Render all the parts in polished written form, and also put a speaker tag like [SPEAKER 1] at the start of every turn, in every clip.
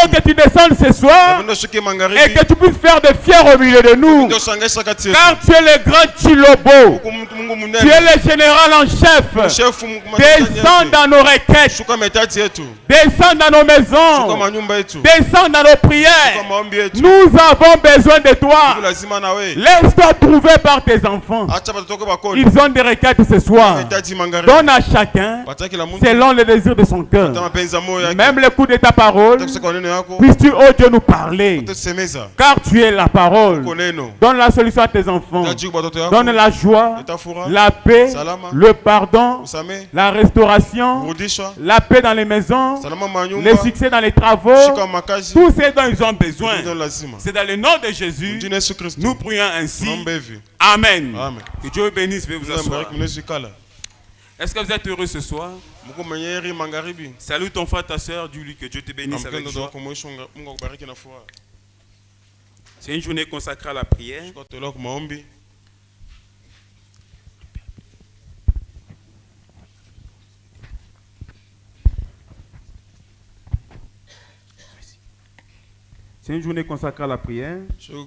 [SPEAKER 1] Donc que tu descendes ce soir et que tu puisses faire des fiers au milieu de nous. Car tu es le grand Chilobo. Tu es le général en chef. Descends dans nos requêtes. Descends dans nos maisons. Descends dans nos prières. Nous avons besoin de toi. Laisse-toi trouver par tes enfants. Ils ont des requêtes ce soir. Donne à chacun selon le désir de son cœur. Même le coup de ta parole, puisses-tu, oh Dieu, nous parler. Car tu es la parole. Donne la solution à tes enfants. Donne la joie, la paix, le pardon, la restauration, la paix dans les maisons, le succès dans les travaux, tout ce dont ils ont besoin. C'est dans le nom de Jésus, nous prions ainsi. Amen. Que Dieu bénisse, je vais vous asseoir. Est-ce que vous êtes heureux ce soir? Salut ton frère, ta soeur, dis-lui que Dieu te bénisse avec joie. C'est une journée consacrée à la prière. C'est une journée consacrée à la prière. Nous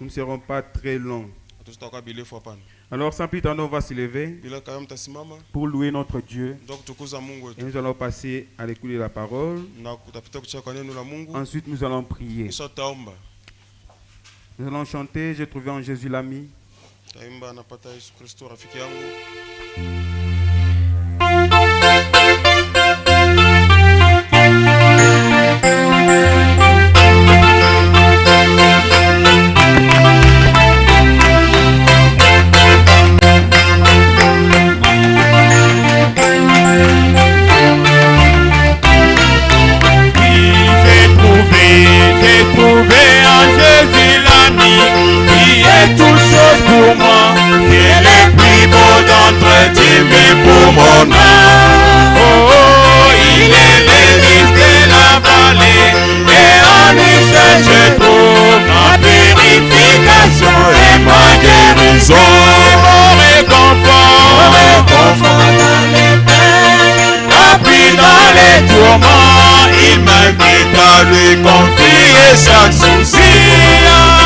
[SPEAKER 1] ne serons pas très longs. Alors, sans plus tarder, on va se lever pour louer notre Dieu. Et nous allons passer à l'écoute de la parole. Ensuite, nous allons prier. Nous allons chanter « J'ai trouvé en Jésus l'ami ».
[SPEAKER 2] Pour moi, il est le plus beau d'entre 10 000 pour mon âme. Oh, il est l'hélice de la vallée, et en lui seul je trouve ma purification et ma guérison. Mon réconfort dans les peines, appui dans les tourments, il m'invite à lui confier chaque souci.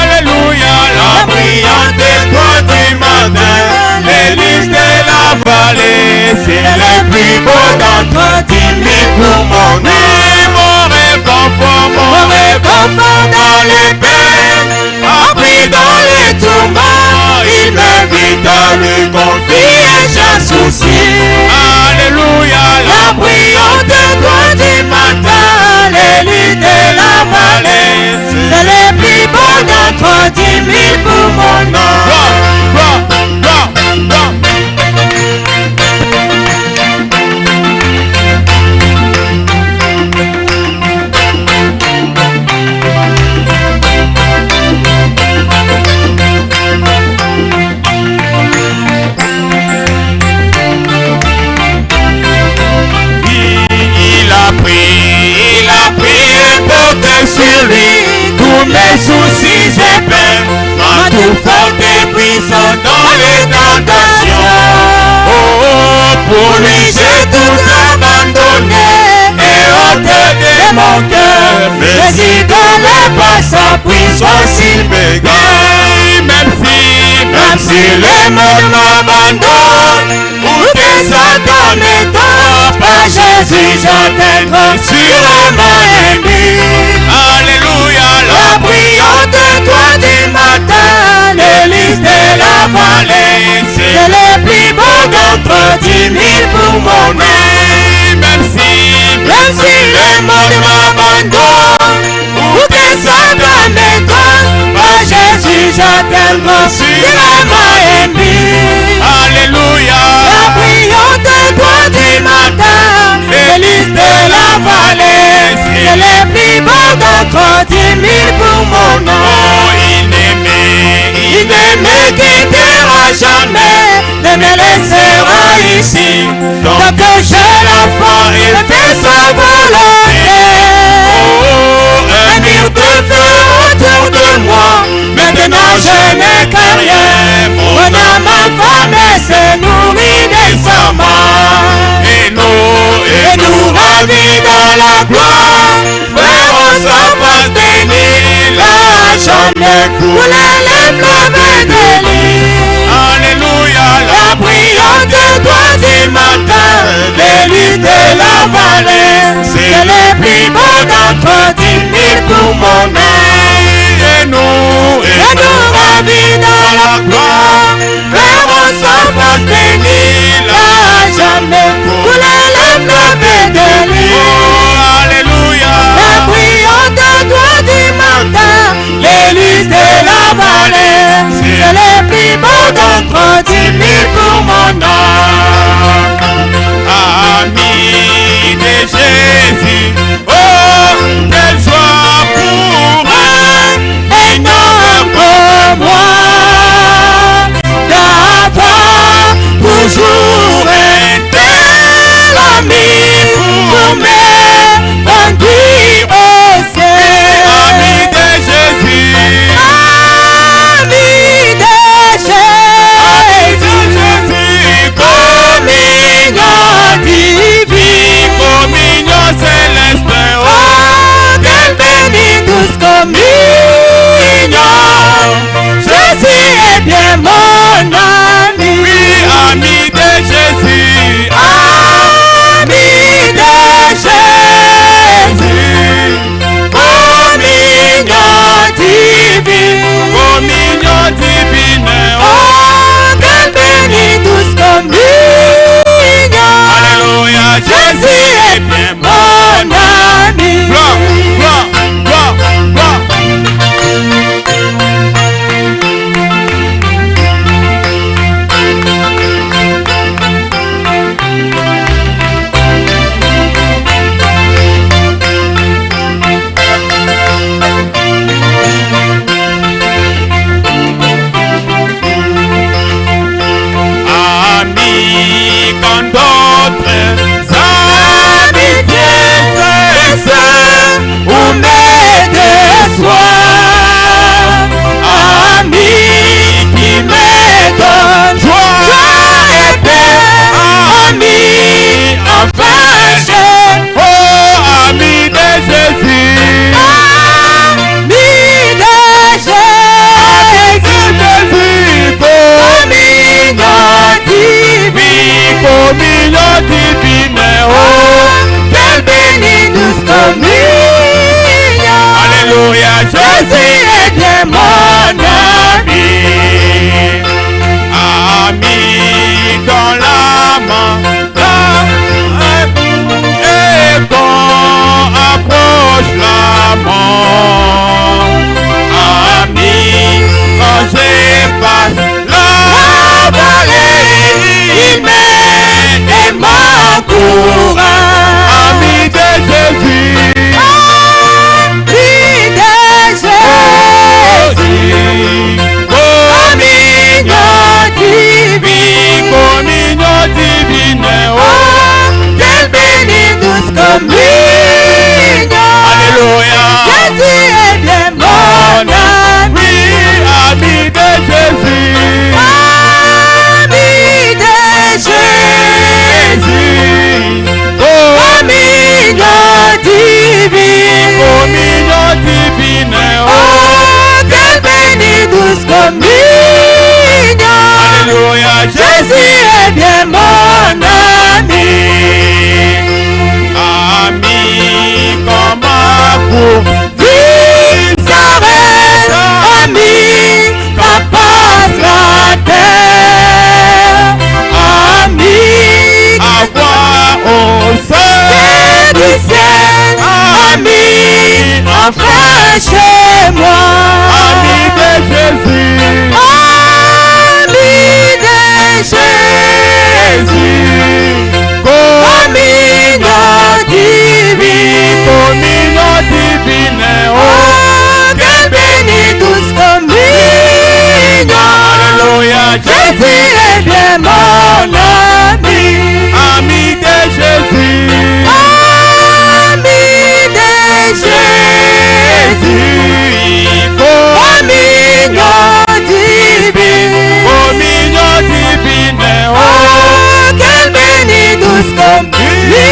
[SPEAKER 2] Alléluia, la brillante étoile du matin, l'hélice de la vallée, c'est le plus beau d'entre 10 000 pour mon âme. Mon réconfort dans les peines, appris dans les tourments, il m'invite à lui confier chaque souci. Alléluia, la brillante étoile du matin, l'hélice de la vallée, c'est le plus beau d'entre 10 000 pour mon âme. Il a pris un porte sur lui tous mes soucis et peines, ma tout forte et puissant dans les tentations. Oh, pour lui j'ai tout abandonné et ôté de mon cœur mes idoles par sa puissance il me gagne. Même si le monde m'abandonne ou que Satan m'étonne, par Jésus j'atteindrai sûrement un but. Alléluia, la brillante étoile du matin, l'hélice de la vallée, c'est le plus beau d'entre 10 000 pour mon âme. Même si le monde m'abandonne ou que Satan m'étonne, par Jésus j'atteindrai sûrement un but. Alléluia, la brillante étoile du matin, l'hélice de la vallée, c'est le plus beau d'entre 10 000 pour mon âme. Oh, il ne me quittera jamais, ne me laissera ici, tant que j'ai la foi, il fait sa volonté. Oh, un mur de feu autour de moi, maintenant je n'ai qu'à rien, mon âme affamée se nourrit décemment. Et nous ravis dans la gloire, jamais couler les fleuves de l'île.
[SPEAKER 1] Alléluia,
[SPEAKER 2] La brillante étoile du matin, délice de la vallée, c'est le plus beau d'entre 10 000 pour mon âme.
[SPEAKER 1] et nous
[SPEAKER 2] ravis dans la gloire, verrons sa face bénie là jamais, couler les fleuves de l'île.
[SPEAKER 1] Oh, alléluia.
[SPEAKER 2] La brillante étoile du matin, l'hélice de la vallée, c'est le plus beau d'entre 10 000 pour mon âme.
[SPEAKER 1] Ami de Jésus, oh, quelle joie pour un
[SPEAKER 2] Énorme pour moi, d'avoir toujours un tel ami pour me conduire au ciel.
[SPEAKER 1] ami de Jésus,
[SPEAKER 2] Ami de Jésus, communion divine,
[SPEAKER 1] communion céleste,
[SPEAKER 2] oh, quelle bénie douce communion. Jésus est bien mon ami,
[SPEAKER 1] oui, ami de Jésus,
[SPEAKER 2] ami de Jésus, communion divine,
[SPEAKER 1] communion divine,
[SPEAKER 2] oh, quelle bénie douce communion.
[SPEAKER 1] alléluia,
[SPEAKER 2] Jésus est bien mon ami.
[SPEAKER 1] gloire, gloire, gloire, gloire. Ami quand d'autres amitiés cessent
[SPEAKER 2] Ou me déçoit, ami qui me donne joie et paix, ami enfin j'ai,
[SPEAKER 1] oh, ami de Jésus,
[SPEAKER 2] ami de Jésus, communion divine,
[SPEAKER 1] communion divine, oh,
[SPEAKER 2] quelle bénie douce communion.
[SPEAKER 1] alléluia,
[SPEAKER 2] Jésus est bien mon ami.
[SPEAKER 1] ami dans l'âme, et quand approche la mort, ami quand je passe la vallée,
[SPEAKER 2] Il m'aide et m'encourage.
[SPEAKER 1] ami de Jésus,
[SPEAKER 2] Ami de Jésus, communion divine,
[SPEAKER 1] communion divine,
[SPEAKER 2] oh, quelle bénie douce communion.
[SPEAKER 1] alléluia,
[SPEAKER 2] Jésus est bien mon ami.
[SPEAKER 1] oui, ami de Jésus,
[SPEAKER 2] Ami de Jésus, communion divine,
[SPEAKER 1] communion divine,
[SPEAKER 2] oh, quelle bénie douce communion.
[SPEAKER 1] alléluia,
[SPEAKER 2] Jésus est bien mon ami.
[SPEAKER 1] ami comme pour
[SPEAKER 2] Vie s'arrête, ami, quand passe la terre. Ami,
[SPEAKER 1] avoir au sein
[SPEAKER 2] c'est du ciel. Ami, enfin chez moi.
[SPEAKER 1] ami de Jésus,
[SPEAKER 2] Ami de Jésus, communion divine,
[SPEAKER 1] communion divine,
[SPEAKER 2] oh, quelle bénie douce communion.
[SPEAKER 1] alléluia,
[SPEAKER 2] Jésus est bien mon ami.
[SPEAKER 1] ami de Jésus,
[SPEAKER 2] Ami de Jésus, communion divine,
[SPEAKER 1] communion divine,
[SPEAKER 2] oh, quelle bénie douce communion.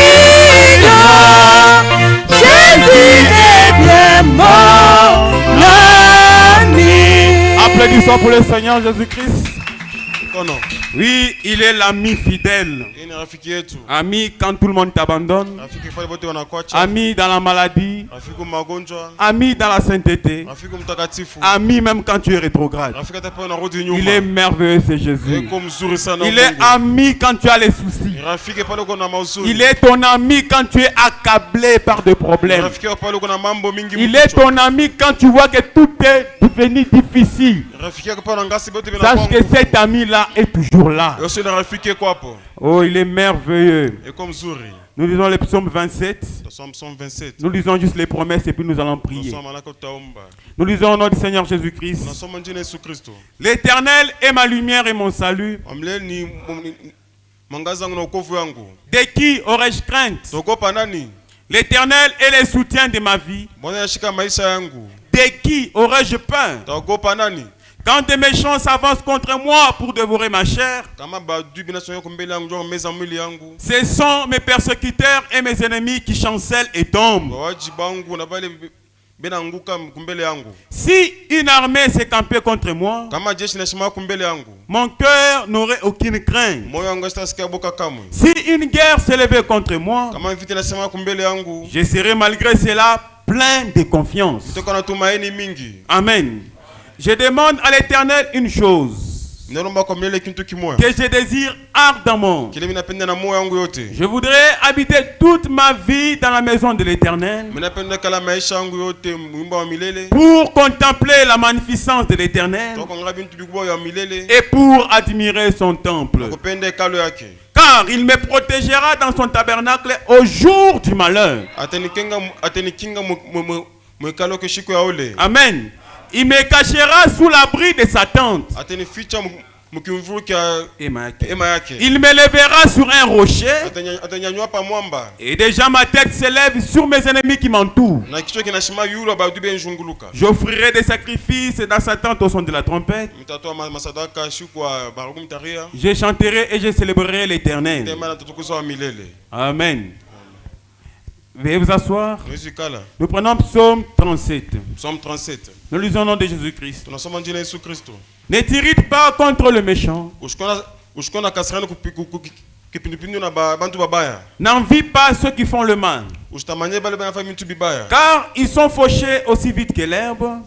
[SPEAKER 2] Jésus est bien mon ami.
[SPEAKER 1] soit pour le Seigneur Jésus-Christ. Oui, il est l'ami fidèle. Ami quand tout le monde t'abandonne. Ami dans la maladie. Ami dans la sainteté. Ami même quand tu es rétrograde. Il est merveilleux, c'est Jésus. Il est ami quand tu as les soucis. Il est ton ami quand tu es accablé par des problèmes. Il est ton ami quand tu vois que tout est devenu difficile. Sache que cet ami-là est toujours là. Oh, il est merveilleux. Nous lisons le psaume 27. Nous lisons juste les promesses et puis nous allons prier. Nous lisons au nom du Seigneur Jésus-Christ. L'Éternel est ma lumière et mon salut. De qui aurais-je crainte? L'Éternel est le soutien de ma vie. De qui aurais-je peur? Quand des méchants s'avancent contre moi pour dévorer ma chair, ce sont mes persécuteurs et mes ennemis qui chancellent et tombent. Si une armée s'est campée contre moi, mon cœur n'aurait aucune crainte. Si une guerre s'est levée contre moi, je serai malgré cela plein de confiance. Amen. Je demande à l'Éternel une chose que je désire ardemment. Je voudrais habiter toute ma vie dans la maison de l'Éternel pour contempler la magnificence de l'Éternel et pour admirer son temple. Car il me protégera dans son tabernacle au jour du malheur. Amen. Il me cachera sous l'abri de sa tente. Il me lèvera sur un rocher. Et déjà ma tête s'élève sur mes ennemis qui m'entourent. J'offrirai des sacrifices dans sa tente au son de la trompette. Je chanterai et je célébrerai l'Éternel. Amen. Veuillez vous asseoir. Nous prenons psaume 37. Nous lisons au nom de Jésus-Christ. Ne t'irrite pas contre le méchant. N'envie pas ceux qui font le mal. Car ils sont fauchés aussi vite que l'herbe.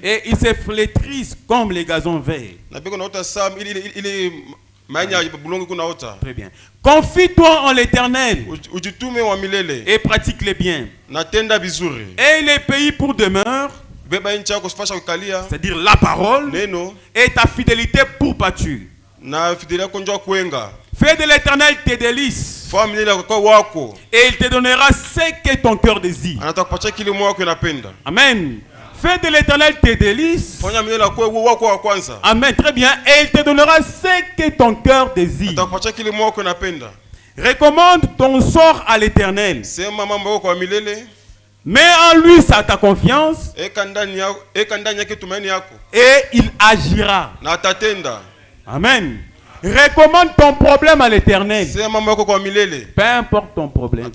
[SPEAKER 1] Et ils se flétrissent comme les gazons verts. Très bien. Confie-toi en l'Éternel et pratique les biens. Et les pays pour demeure, c'est-à-dire la parole, et ta fidélité pour pâture. Fais de l'Éternel tes délices, et il te donnera ce que ton cœur désire. Amen. Fais de l'Éternel tes délices. Amen. Très bien. Et il te donnera ce que ton cœur désire. Recommande ton sort à l'Éternel. Mets en lui ta confiance. Et il agira. Amen. Recommande ton problème à l'Éternel. Peu importe ton problème.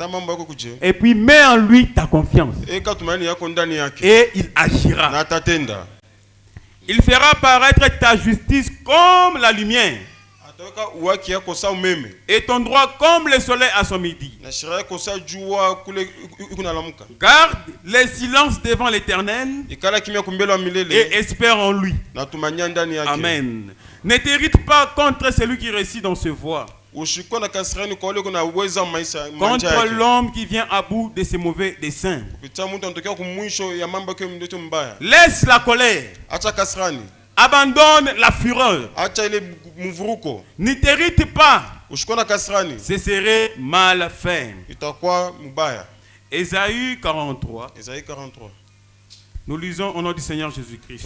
[SPEAKER 1] Et puis mets en lui ta confiance. Et il agira. Il fera paraître ta justice comme la lumière. Et ton droit comme le soleil à son midi. Garde le silence devant l'Éternel et espère en lui. Amen. Ne t'irrite pas contre celui qui récite dans ses voies. Contre l'homme qui vient à bout de ses mauvais desseins. Laisse la colère. Abandonne la fureur. Ne t'irrite pas. Ce serait mal fait. Ésaïe 43. Nous lisons au nom du Seigneur Jésus-Christ.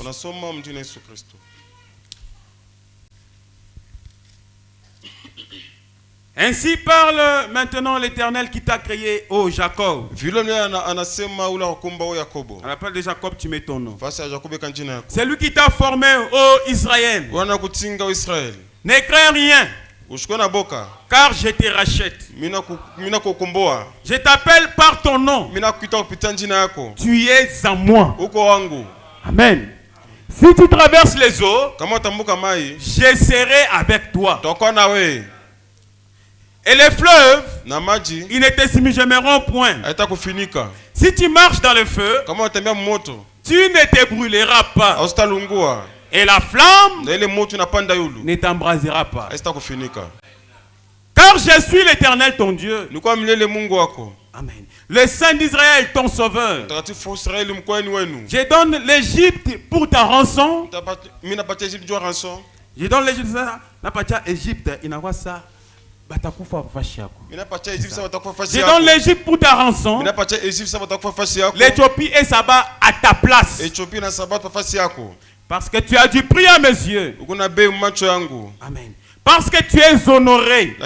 [SPEAKER 1] Ainsi parle maintenant l'Éternel qui t'a créé, ô Jacob. À l'appel de Jacob, tu mets ton nom. C'est lui qui t'a formé, ô Israël. Ne crains rien, car je te rachète. Je t'appelle par ton nom. Tu es à moi. Amen. Si tu traverses les eaux, je serai avec toi. Et les fleuves, ils ne te submergeront point. Si tu marches dans le feu, tu ne te brûleras pas. Et la flamme ne t'embrasera pas. Car je suis l'Éternel ton Dieu. Amen. Le Saint d'Israël ton sauveur. Je donne l'Égypte pour ta rançon. Je donne l'Égypte. Je donne l'Égypte pour ta rançon. L'Éthiopie et Saba à ta place. Parce que tu as du prix à mes yeux. Amen. Parce que tu es honoré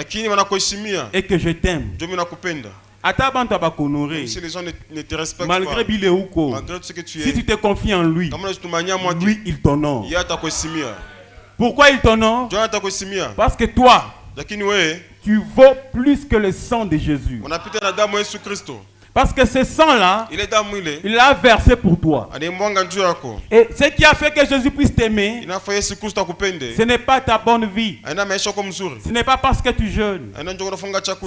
[SPEAKER 1] et que je t'aime.
[SPEAKER 2] Si les gens ne te respectent
[SPEAKER 1] malgré
[SPEAKER 2] malgré ce que tu es,
[SPEAKER 1] si tu te confies en lui, lui il t'honore. Pourquoi il t'honore? Parce que toi, tu vaux plus que le sang de Jésus. Parce que ce sang-là, il l'a versé pour toi. Et ce qui a fait que Jésus puisse t'aimer, ce n'est pas ta bonne vie. Ce n'est pas parce que tu jeûnes. Ce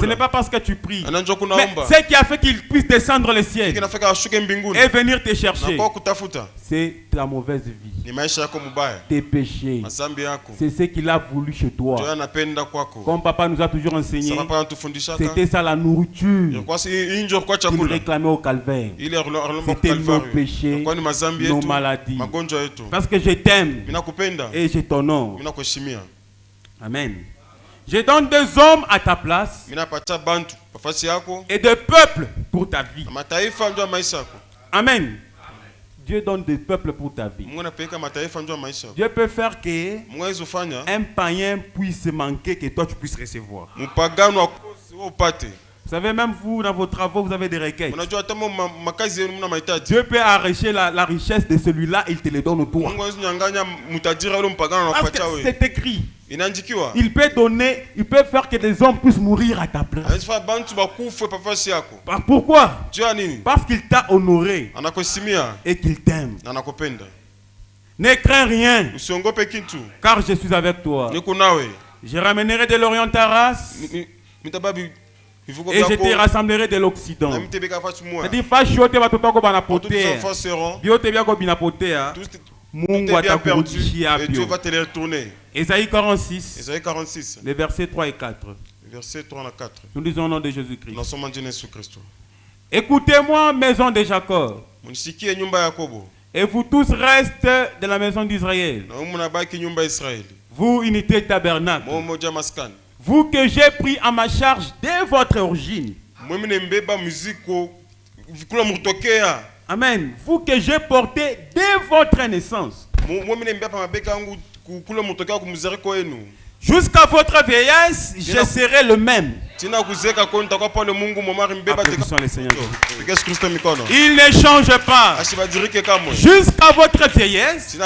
[SPEAKER 1] n'est pas parce que tu pries. Mais ce qui a fait qu'il puisse descendre le ciel et venir te chercher, c'est ta mauvaise vie, tes péchés. C'est ce qu'il a voulu chez toi. Comme papa nous a toujours enseigné, c'était ça la nourriture qu'il réclamait au calvaire. C'était nos péchés, nos maladies. Parce que je t'aime et je t'honore. Amen. Je donne des hommes à ta place et des peuples pour ta vie. Amen. Dieu donne des peuples pour ta vie. Dieu peut faire que un païen puisse manquer, que toi tu puisses recevoir. Vous savez, même vous, dans vos travaux, vous avez des requêtes. Dieu peut arracher la richesse de celui-là, il te le donne au toi. Parce que c'est écrit. Il peut donner, il peut faire que des hommes puissent mourir à ta place. Pourquoi? Parce qu'il t'a honoré et qu'il t'aime. Ne crains rien, car je suis avec toi. Je ramènerai de l'Orient ta race et je te rassemblerai de l'Occident. Dieu va te les retourner. Ésaïe 46, les versets 3 et 4. Nous disons au nom de Jésus-Christ. Écoutez-moi, maison de Jacob, et vous tous restes de la maison d'Israël. Vous, unité tabernacle, vous que j'ai pris à ma charge dès votre origine. Amen. Vous que j'ai porté dès votre naissance. Jusqu'à votre vieillesse, je serai le même. Applaudissons le Seigneur. Il ne change pas. Jusqu'à votre vieillesse,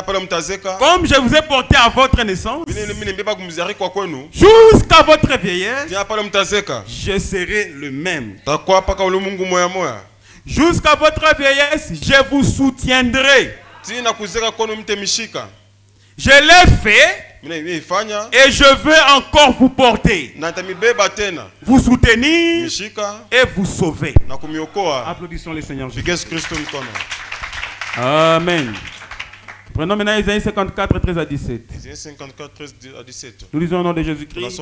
[SPEAKER 1] comme je vous ai porté à votre naissance, jusqu'à votre vieillesse, je serai le même. Jusqu'à votre vieillesse, je vous soutiendrai. Je l'ai fait et je veux encore vous porter, vous soutenir et vous sauver. Applaudissons le Seigneur Jésus. Amen. Prenons maintenant Isaïe 54, 13 à 17. Nous lisons au nom de Jésus-Christ.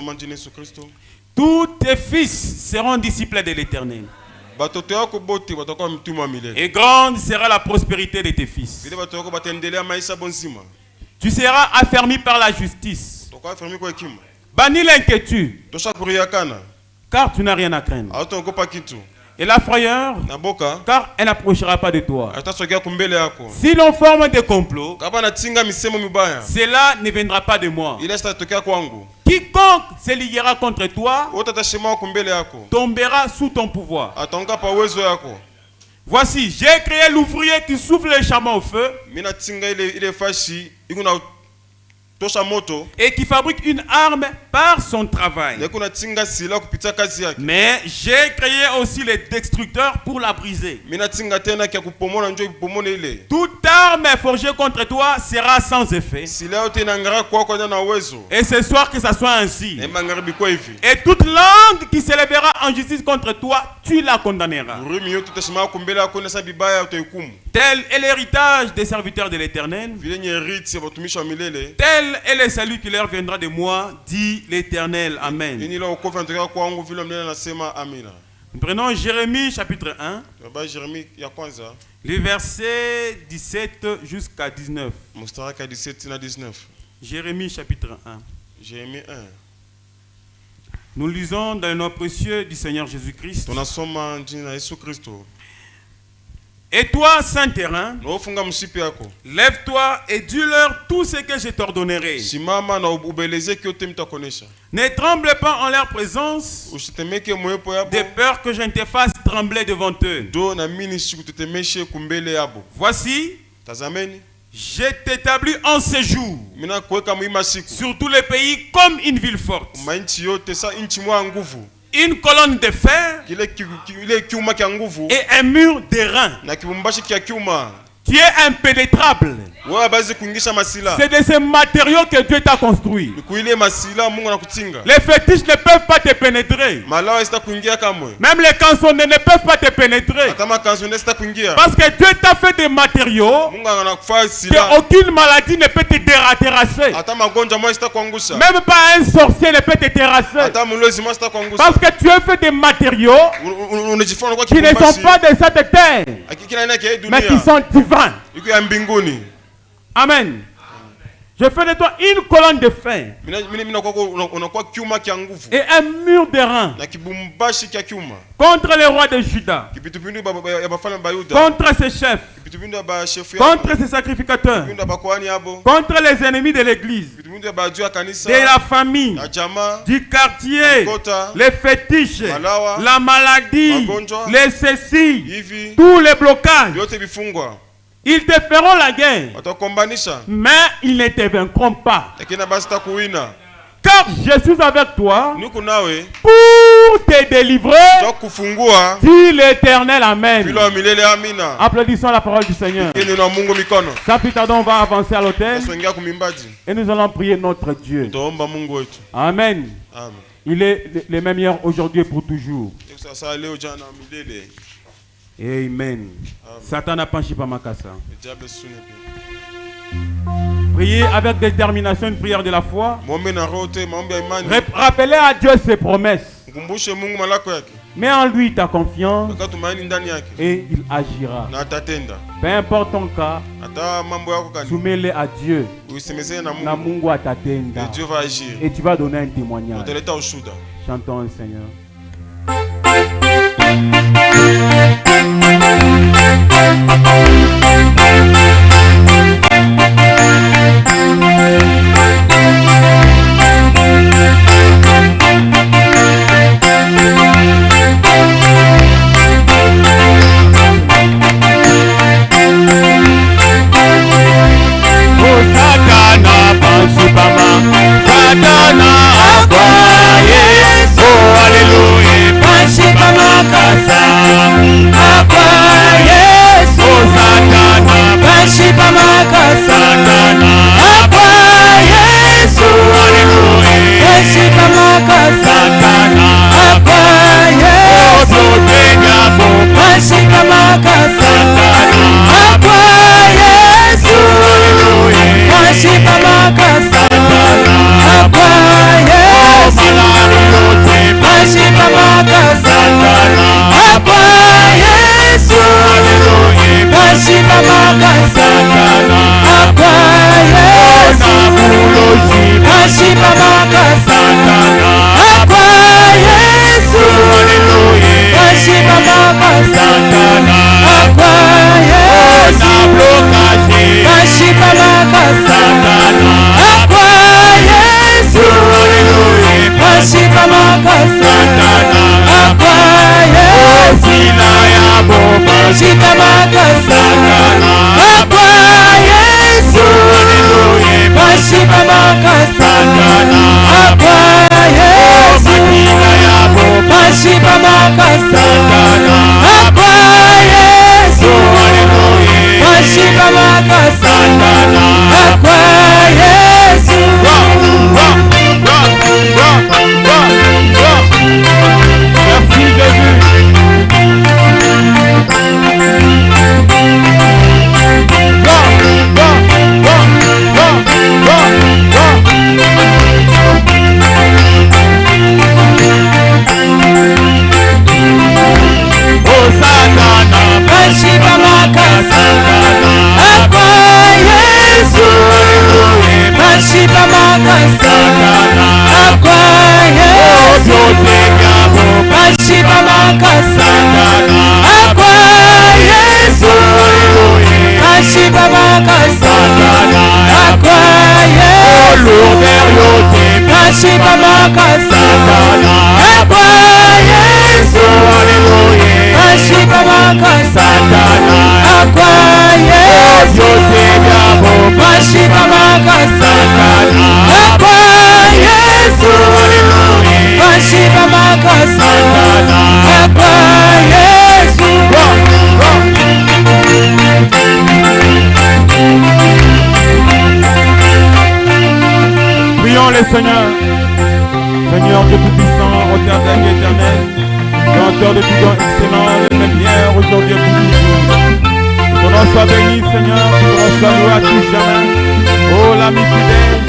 [SPEAKER 1] Tous tes fils seront disciples de l'Éternel. Et grande sera la prospérité de tes fils. Tu seras affermi par la justice. Bannis l'inquiétude, car tu n'as rien à craindre. Et la frayeur, car elle n'approchera pas de toi. Si l'on forme des complots, cela ne viendra pas de moi. Quiconque se liguera contre toi tombera sous ton pouvoir. Voici, j'ai créé l'ouvrier qui souffle le charbon au feu et qui fabrique une arme par son travail. Mais j'ai créé aussi les destructeurs pour la briser. Toute arme forgée contre toi sera sans effet. Et ce soir que ça soit ainsi. Et toute langue qui s'élèvera en justice contre toi, tu la condamneras. Tel est l'héritage des serviteurs de l'Éternel. Tel est le salut qui leur viendra de moi, dit l'Éternel. Amen. Nous prenons Jérémie chapitre 1, les versets 17 jusqu'à 19. Jérémie chapitre 1. Nous lisons dans le nom précieux du Seigneur Jésus-Christ. Et toi, saint terrain, lève-toi et dis-leur tout ce que je t'ordonnerai. Ne tremble pas en leur présence, de peur que je ne te fasse trembler devant eux. Voici, je t'établis en séjour sur tous les pays comme une ville forte. Une colonne de fer et un mur d'airain qui est impénétrable. C'est de ces matériaux que Dieu t'a construit. Les fétiches ne peuvent pas te pénétrer. Même les canzonnés ne peuvent pas te pénétrer. Parce que Dieu t'a fait des matériaux que aucune maladie ne peut te terrasser. Même pas un sorcier ne peut te terrasser. Parce que tu as fait des matériaux qui ne sont pas de cette terre, mais qui sont divins. Amen. Je fais de toi une colonne de fer et un mur d'airain contre les rois de Juda, contre ses chefs, contre ses sacrificateurs, contre les ennemis de l'église, de la famille, du quartier, les fétiches, la maladie, les cécils, tous les blocages. Ils te feront la guerre, mais ils ne te vaincront pas. Car je suis avec toi pour te délivrer, dit l'Éternel. Amen. Applaudissons la parole du Seigneur. Sans plus tarder, on va avancer à l'autel et nous allons prier notre Dieu. Amen. Il est le même hier, aujourd'hui et pour toujours. Amen. Satan n'a pas chipé ma casse. Priez avec détermination une prière de la foi. Rappelez à Dieu ses promesses. Mets en lui ta confiance et il agira. Peu importe ton cas, soumets-le à Dieu. Na Mungu atatenda. Et tu vas donner un témoignage. Chantons le Seigneur.
[SPEAKER 2] Baba Mashiba makasa Akwa Yesu Mashiba makasa Akwa Yesu Mashiba makasa Akwa Yesu Mashiba makasa Akwa Yesu.
[SPEAKER 1] Prions le Seigneur. Seigneur Dieu Tout-Puissant, auteur de la vie éternelle, auteur de tout don excellent, le même hier, aujourd'hui et pour toujours. Ton nom soit béni, Seigneur, ton nom soit loué à tout jamais. Oh, l'ami fidèle.